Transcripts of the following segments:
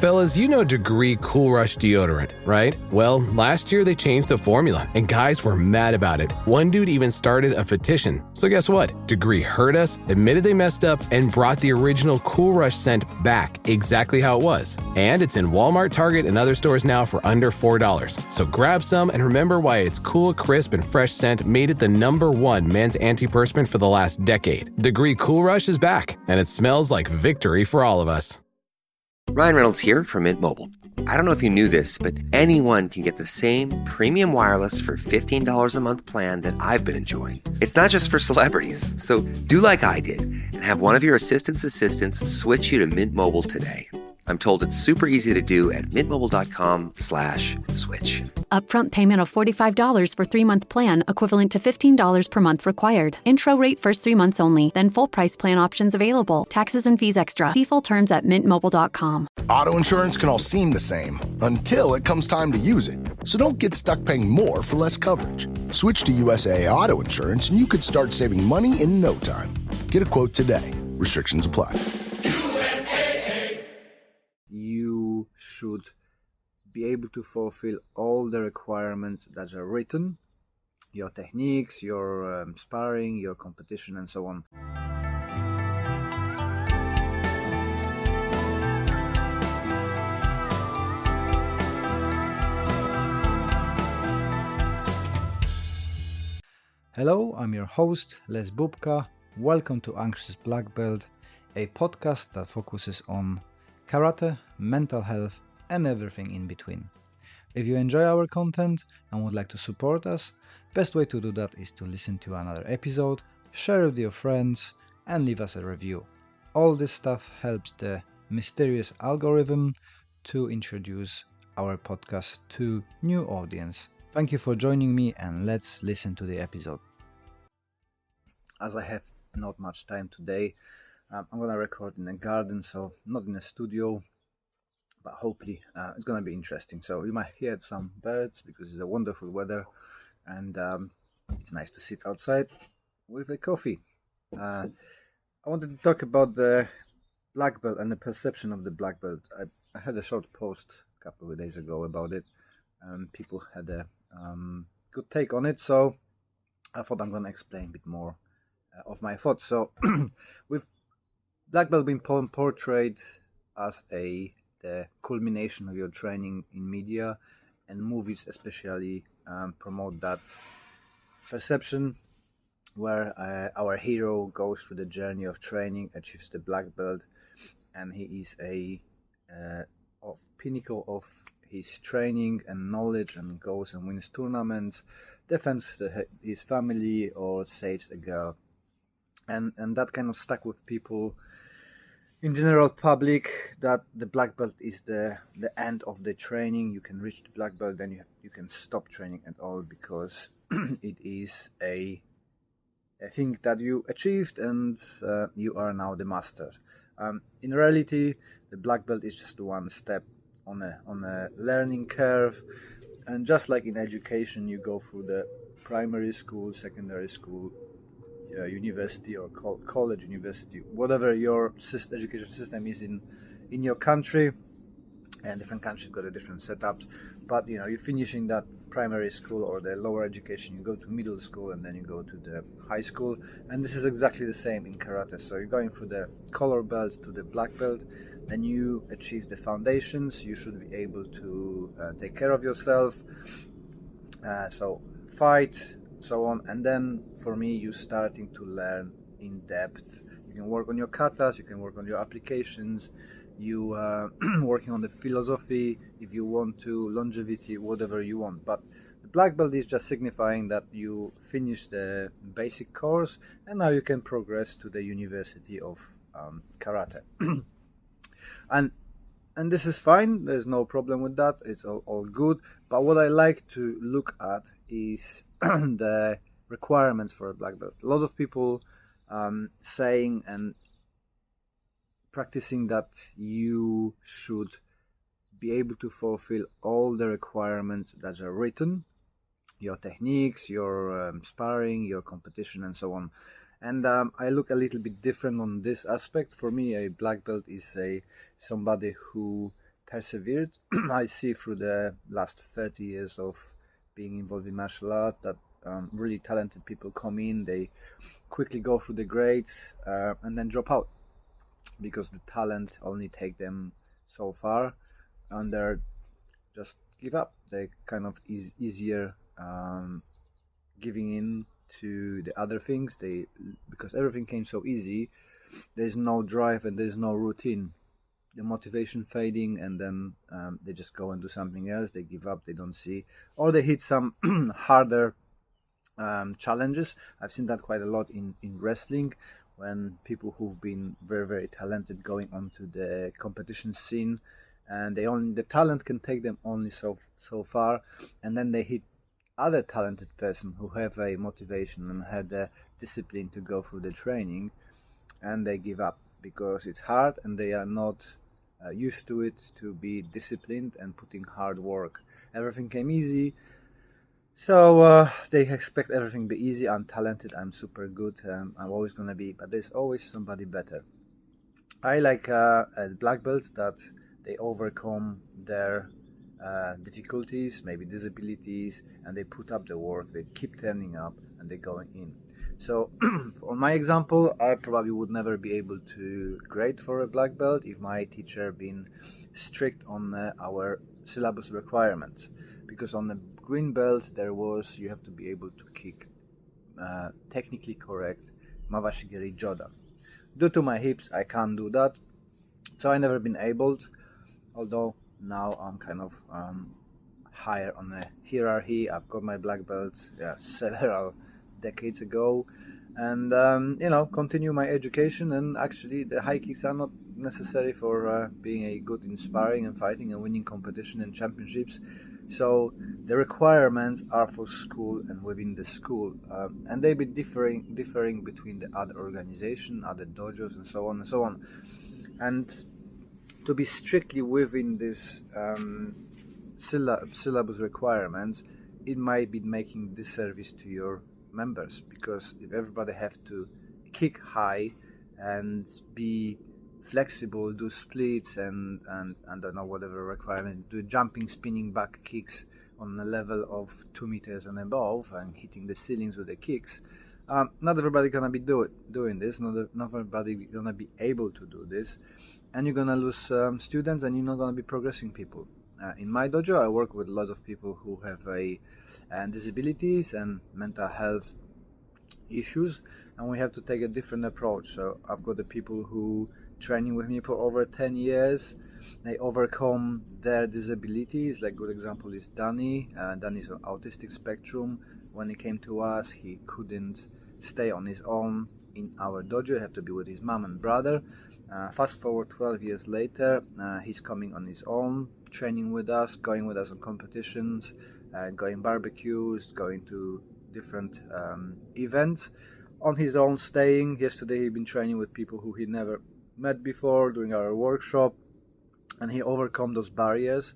Fellas, you know Degree Cool Rush deodorant, right? Well, last year they changed the formula, and guys were mad about it. One dude even started a petition. So guess what? Degree heard us, admitted they messed up, and brought the original Cool Rush scent back exactly how it was. And it's in Walmart, Target, and other stores now for under $4. So grab some and remember why its cool, crisp, and fresh scent made it the #1 men's antiperspirant for the last decade. Degree Cool Rush is back, and it smells like victory for all of us. Ryan Reynolds here from Mint Mobile. I don't know if you knew this, but anyone can get the same premium wireless for $15 a month plan that I've been enjoying. It's not just for celebrities. So do like I did and have one of your assistants switch you to Mint Mobile today. I'm told it's super easy to do at mintmobile.com/switch. Upfront payment of $45 for 3-month plan, equivalent to $15 per month required. Intro rate first 3 months only, then full price plan options available. Taxes and fees extra. See full terms at mintmobile.com. Auto insurance can all seem the same until it comes time to use it. So don't get stuck paying more for less coverage. Switch to USAA Auto Insurance and you could start saving money in no time. Get a quote today. Restrictions apply. You should be able to fulfill all the requirements that are written, your techniques, your sparring, your competition, and so on. Hello, I'm your host, Les Bubka. Welcome to Anxious Black Belt, a podcast that focuses on karate, mental health, and everything in between. If you enjoy our content and would like to support us, best way to do that is to listen to another episode, share with your friends, and leave us a review. All this stuff helps the mysterious algorithm to introduce our podcast to new audience. Thank you for joining me, and let's listen to the episode. As I have not much time today, I'm gonna record in a garden, so not in a studio, but hopefully it's gonna be interesting. So you might hear some birds because it's a wonderful weather, and it's nice to sit outside with a coffee. I wanted to talk about the black belt and the perception of the black belt. I had a short post a couple of days ago about it, and people had a good take on it. So I thought I'm gonna explain a bit more of my thoughts. So with black belt being portrayed as the culmination of your training in media, and movies especially promote that perception where our hero goes through the journey of training, achieves the black belt, and he is of pinnacle of his training and knowledge, and goes and wins tournaments, defends his family, or saves a girl. And that kind of stuck with people in general public, that the black belt is the end of the training. You can reach the black belt, then you can stop training at all, because it is a thing that you achieved, and you are now the master. In reality, the black belt is just one step on a learning curve, and just like in education, you go through the primary school, secondary school, university, or college, university, whatever your education system is in your country, and different countries got a different setups. But you're finishing that primary school or the lower education, you go to middle school, and then you go to the high school, and this is exactly the same in karate. So you're going through the color belt to the black belt, then you achieve the foundations. You should be able to take care of yourself, so fight, so on. And then for me, you starting to learn in depth. You can work on your katas, you can work on your applications, you working on the philosophy if you want to, longevity, whatever you want. But the black belt is just signifying that you finish the basic course, and now you can progress to the university of karate. And this is fine, there's no problem with that, it's all good. But what I like to look at is the requirements for a black belt. A lot of people saying and practicing that you should be able to fulfill all the requirements that are written, your techniques, your sparring, your competition, and so on. And I look a little bit different on this aspect. For me, a black belt is somebody who persevered. I see through the last 30 years of being involved in martial arts that really talented people come in, they quickly go through the grades and then drop out because the talent only take them so far, and they're just give up. They kind of easier giving in to the other things. They, because everything came so easy, there's no drive and there's no routine. The motivation fading, and then they just go and do something else. They give up. They don't see, or they hit some harder challenges. I've seen that quite a lot in wrestling, when people who've been very, very talented going onto the competition scene, and the talent can take them only so far, and then they hit other talented person who have a motivation and had the discipline to go through the training, and they give up because it's hard and they are not used to it, to be disciplined and putting hard work. Everything came easy, so they expect everything to be easy. I'm talented, I'm super good, I'm always gonna be, but there's always somebody better. I like black belts that they overcome their difficulties, maybe disabilities, and they put up the work, they keep turning up, and they're going in. So on my example, I probably would never be able to grade for a black belt if my teacher been strict on our syllabus requirements, because on the green belt there was, you have to be able to kick technically correct Mawashigiri Joda. Due to my hips, I can't do that, so I never been able, although now I'm kind of higher on the hierarchy. I've got my black belt several decades ago, and continue my education. And actually the high kicks are not necessary for being a good in sparring and fighting and winning competition and championships. So the requirements are for school and within the school, and they be differing between the other organization, other dojos, and so on and so on. And to be strictly within this syllabus requirements, it might be making disservice to your members, because if everybody have to kick high and be flexible, do splits and I don't know, whatever requirement, do jumping, spinning back kicks on a level of 2 meters and above, and hitting the ceilings with the kicks, not everybody gonna be doing this. Not everybody gonna be able to do this, and you're gonna lose students, and you're not gonna be progressing people. In my dojo, I work with lots of people who have disabilities and mental health issues, and we have to take a different approach. So I've got the people who training with me for over 10 years. They overcome their disabilities. Like, good example is Danny. Danny's on autistic spectrum. When he came to us, he couldn't stay on his own in our dojo. He had to be with his mom and brother. Fast forward 12 years later, he's coming on his own, training with us, going with us on competitions, going barbecues, going to different events on his own, staying. Yesterday he'd been training with people who he never met before, doing our workshop, and he overcome those barriers.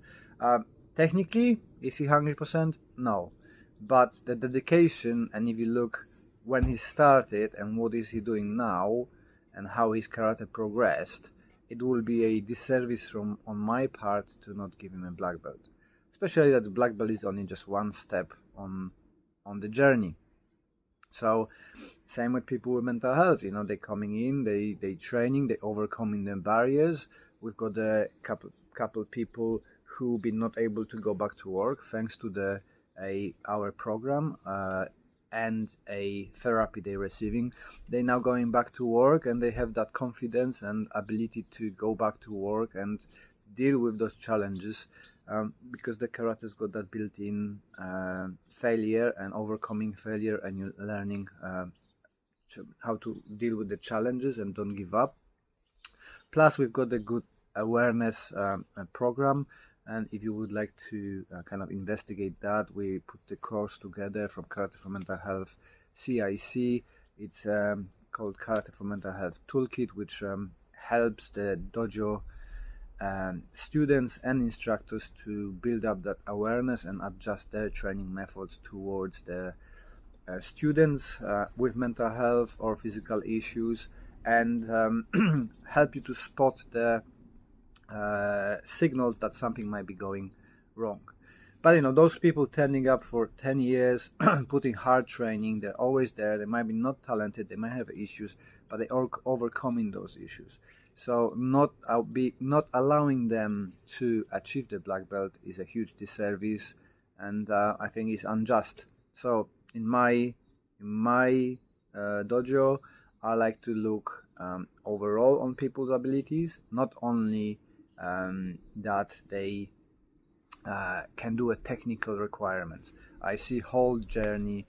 Technically, is he 100%? No. But the dedication, and if you look when he started and what is he doing now, and how his karate progressed, it will be a disservice on my part to not give him a black belt. Especially that the black belt is only just one step on the journey. So same with people with mental health. They coming in, they training, they overcoming the barriers. We've got a couple people who been not able to go back to work thanks to our program and a therapy they're receiving. They're now going back to work, and they have that confidence and ability to go back to work and deal with those challenges, because the karate's got that built-in failure and overcoming failure, and you're learning how to deal with the challenges and don't give up. Plus, we've got a good awareness program, and if you would like to kind of investigate that, we put the course together from Karate for Mental Health CIC. It's called Karate for Mental Health Toolkit, which helps the dojo students and instructors to build up that awareness and adjust their training methods towards the students with mental health or physical issues, and help you to spot the signals that something might be going wrong. But those people turning up for 10 years, putting hard training, they're always there. They might be not talented, they might have issues, but they are overcoming those issues. So not allowing them to achieve the black belt is a huge disservice, and I think it's unjust. So in my dojo, I like to look overall on people's abilities, not only that they can do a technical requirements. I see whole journey.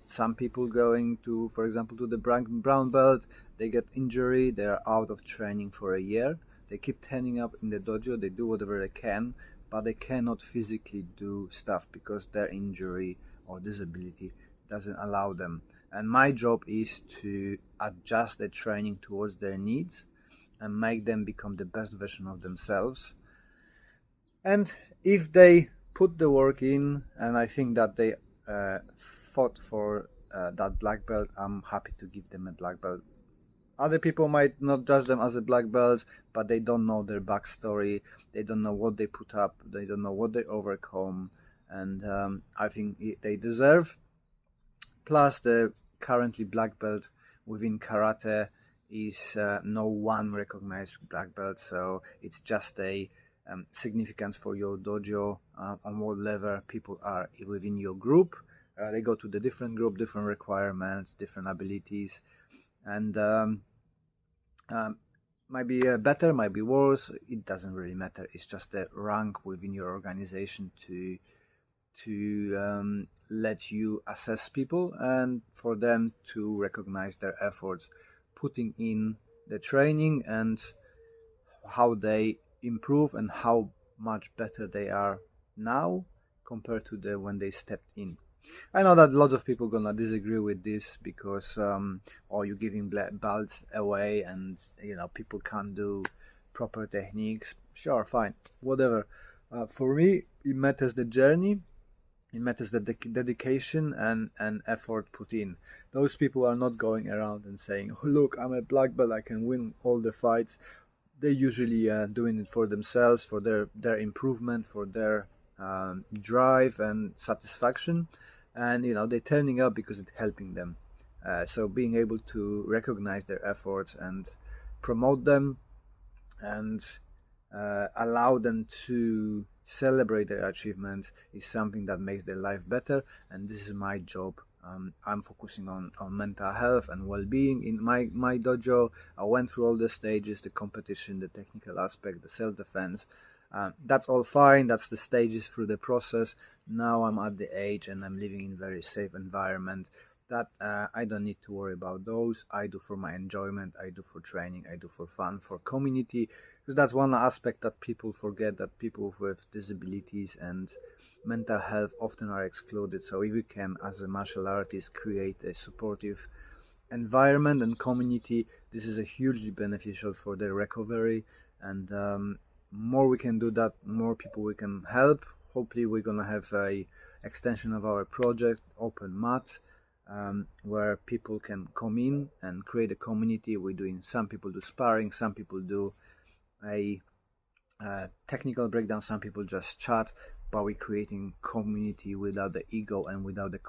Some people going to, for example, to the brown belt, they get injury, they are out of training for a year. They keep turning up in the dojo, they do whatever they can, but they cannot physically do stuff because their injury or disability doesn't allow them. And my job is to adjust the training towards their needs and make them become the best version of themselves. And if they put the work in, and I think that they fought for that black belt, I'm happy to give them a black belt. Other people might not judge them as a black belt, but they don't know their backstory, they don't know what they put up, they don't know what they overcome, and I think they deserve. Plus, the currently black belt within karate is no one recognized black belt, so it's just a significance for your dojo on what level people are within your group. They go to the different group, different requirements, different abilities, and might be better, might be worse. It doesn't really matter. It's just a rank within your organization to let you assess people and for them to recognize their efforts, putting in the training and how they improve and how much better they are now compared to when they stepped in. I know that lots of people gonna disagree with this because you're giving belts away and people can't do proper techniques. Sure, fine, whatever. For me, it matters the journey. It matters the dedication and effort put in. Those people are not going around and saying, oh, look, I'm a black belt, I can win all the fights. They're usually doing it for themselves, for their improvement, for their drive and satisfaction. And, they're turning up because it's helping them. So being able to recognize their efforts and promote them and allow them to celebrate their achievements is something that makes their life better, and this is my job. I'm focusing on mental health and well-being in my dojo. I went through all the stages, the competition, the technical aspect, the self-defense. That's all fine, that's the stages through the process. Now I'm at the age and I'm living in a very safe environment that I don't need to worry about those. I do for my enjoyment, I do for training, I do for fun, for community, because that's one aspect that people forget, that people with disabilities and mental health often are excluded. So if we can, as a martial artist, create a supportive environment and community, this is a hugely beneficial for their recovery, and more we can do that, more people we can help. Hopefully we're gonna have a extension of our project, Open Mat, where people can come in and create a community. We're doing, some people do sparring, some people do a technical breakdown, some people just chat, but we're creating community without the ego and without the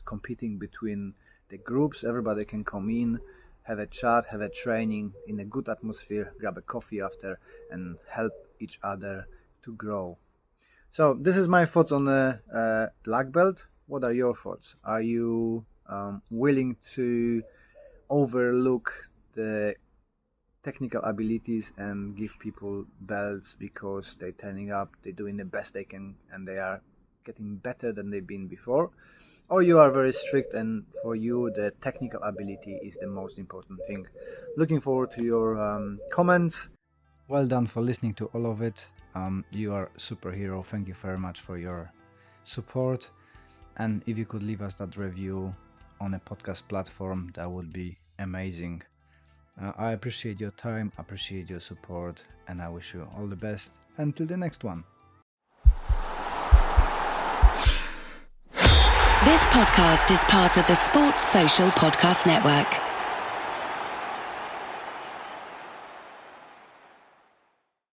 competing between the groups. Everybody can come in, have a chat, have a training in a good atmosphere, grab a coffee after, and help each other to grow. So this is my thoughts on the black belt. What are your thoughts? Are you willing to overlook the technical abilities and give people belts because they're turning up, they're doing the best they can, and they are getting better than they've been before? Or you are very strict and for you the technical ability is the most important thing? Looking forward to your comments. Well done for listening to all of it. You are a superhero. Thank you very much for your support. And if you could leave us that review on a podcast platform, that would be amazing. I appreciate your time, appreciate your support, and I wish you all the best until the next one. This podcast is part of the Sports Social Podcast Network.